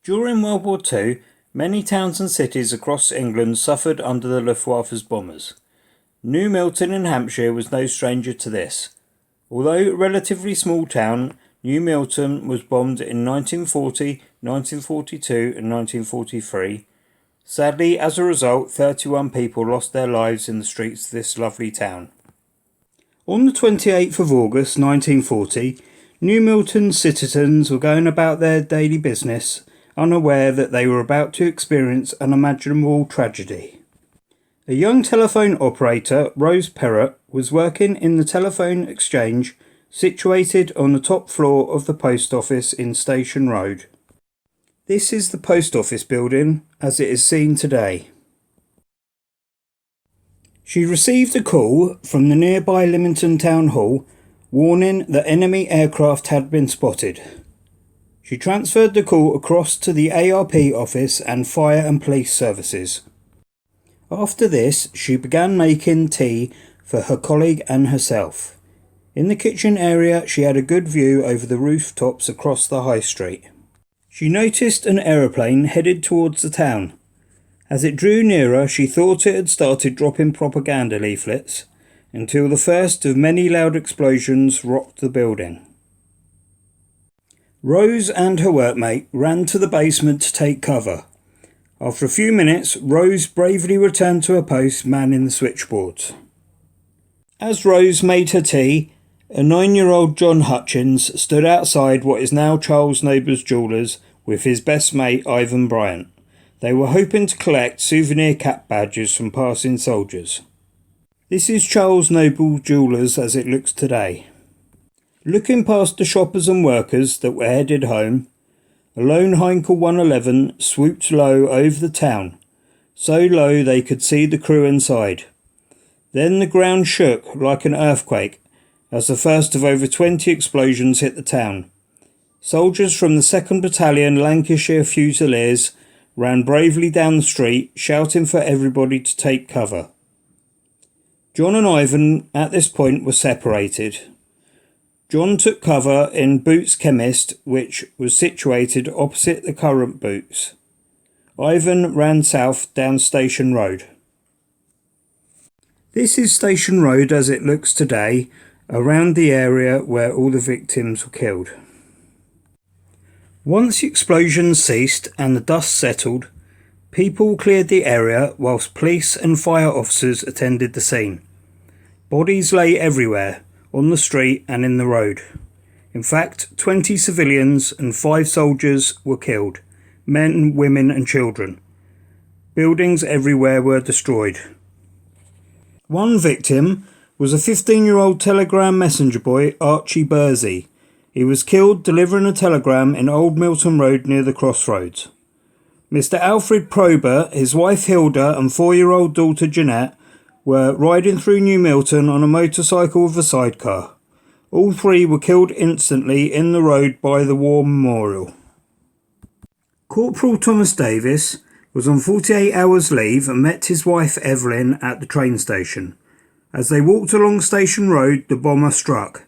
During World War II, many towns and cities across England suffered under the Luftwaffe's bombers. New Milton in Hampshire was no stranger to this. Although a relatively small town, New Milton was bombed in 1940, 1942 and 1943. Sadly, as a result, 31 people lost their lives in the streets of this lovely town. On the 28th of August 1940, New Milton citizens were going about their daily business, unaware that they were about to experience unimaginable tragedy. A young telephone operator, Rose Perrott, was working in the telephone exchange situated on the top floor of the post office in Station Road. This is the post office building as it is seen today. She received a call from the nearby Leamington Town Hall warning that enemy aircraft had been spotted. She transferred the call across to the ARP office and fire and police services. After this, she began making tea for her colleague and herself. In the kitchen area, she had a good view over the rooftops across the high street. She noticed an aeroplane headed towards the town. As it drew nearer, she thought it had started dropping propaganda leaflets, until the first of many loud explosions rocked the building. Rose and her workmate ran to the basement to take cover. After a few minutes, Rose bravely returned to her post manning the switchboards. As Rose made her tea, a 9-year-old John Hutchins stood outside what is now Charles Noble's Jewellers with his best mate Ivan Bryant. They were hoping to collect souvenir cap badges from passing soldiers. This is Charles Noble Jewellers as it looks today. Looking past the shoppers and workers that were headed home, a lone Heinkel 111 swooped low over the town, so low they could see the crew inside. Then the ground shook like an earthquake as the first of over 20 explosions hit the town. Soldiers from the 2nd Battalion Lancashire Fusiliers ran bravely down the street, shouting for everybody to take cover. John and Ivan at this point were separated. John took cover in Boots Chemist, which was situated opposite the current Boots. Ivan ran south down Station Road. This is Station Road as it looks today, around the area where all the victims were killed. Once the explosions ceased and the dust settled, people cleared the area whilst police and fire officers attended the scene. Bodies lay everywhere, on the street and in the road. In fact, 20 civilians and 5 soldiers were killed, men, women and children. Buildings everywhere were destroyed. One victim was a 15-year-old telegram messenger boy, Archie Bursey. He was killed delivering a telegram in Old Milton Road near the crossroads. Mr. Alfred Prober, his wife Hilda and 4-year-old daughter Jeanette were riding through New Milton on a motorcycle with a sidecar. All 3 were killed instantly in the road by the War Memorial. Corporal Thomas Davis was on 48 hours leave and met his wife Evelyn at the train station. As they walked along Station Road, the bomber struck.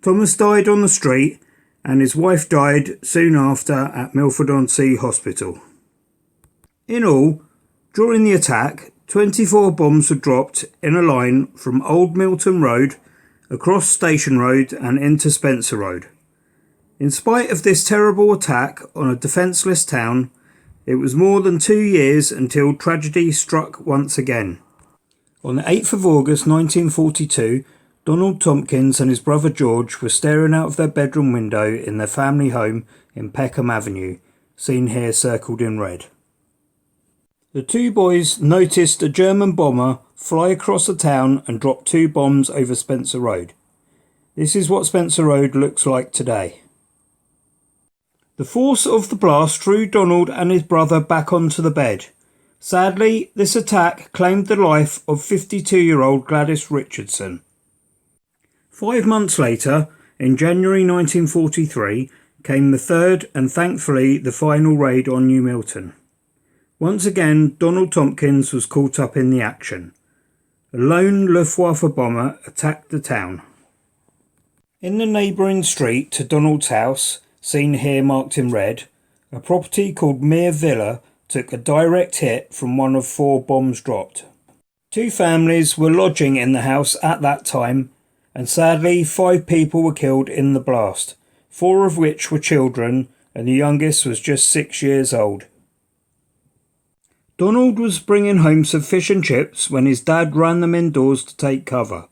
Thomas died on the street and his wife died soon after at Milford-on-Sea Hospital. In all, during the attack, 24 bombs were dropped in a line from Old Milton Road, across Station Road and into Spencer Road. In spite of this terrible attack on a defenceless town, it was more than 2 years until tragedy struck once again. On the 8th of August 1942, Donald Tompkins and his brother George were staring out of their bedroom window in their family home in Peckham Avenue, seen here circled in red. The 2 boys noticed a German bomber fly across the town and drop 2 bombs over Spencer Road. This is what Spencer Road looks like today. The force of the blast threw Donald and his brother back onto the bed. Sadly, this attack claimed the life of 52-year-old Gladys Richardson. 5 months later, in January 1943, came the third and thankfully the final raid on New Milton. Once again, Donald Tompkins was caught up in the action. A lone Luftwaffe bomber attacked the town. In the neighbouring street to Donald's house, seen here marked in red, A property called Mere Villa took a direct hit from one of 4 bombs dropped. 2 families were lodging in the house at that time, and sadly 5 people were killed in the blast, 4 of which were children, and the youngest was just 6 years old. Donald was bringing home some fish and chips when his dad ran them indoors to take cover.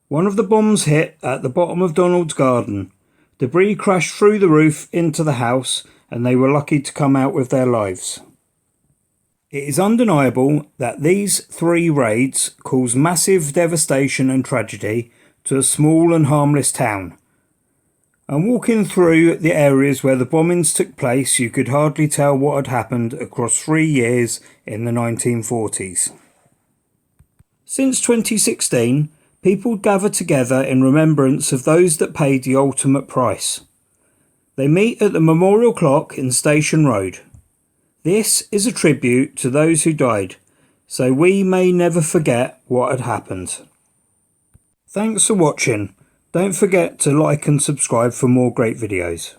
One of the bombs hit at the bottom of Donald's garden. Debris crashed through the roof into the house, and they were lucky to come out with their lives. It is undeniable that these 3 raids caused massive devastation and tragedy to a small and harmless town. And walking through the areas where the bombings took place, you could hardly tell what had happened across 3 years in the 1940s. Since 2016, people gather together in remembrance of those that paid the ultimate price. They meet at the memorial clock in Station Road. This is a tribute to those who died, so we may never forget what had happened. Thanks for watching. Don't forget to like and subscribe for more great videos.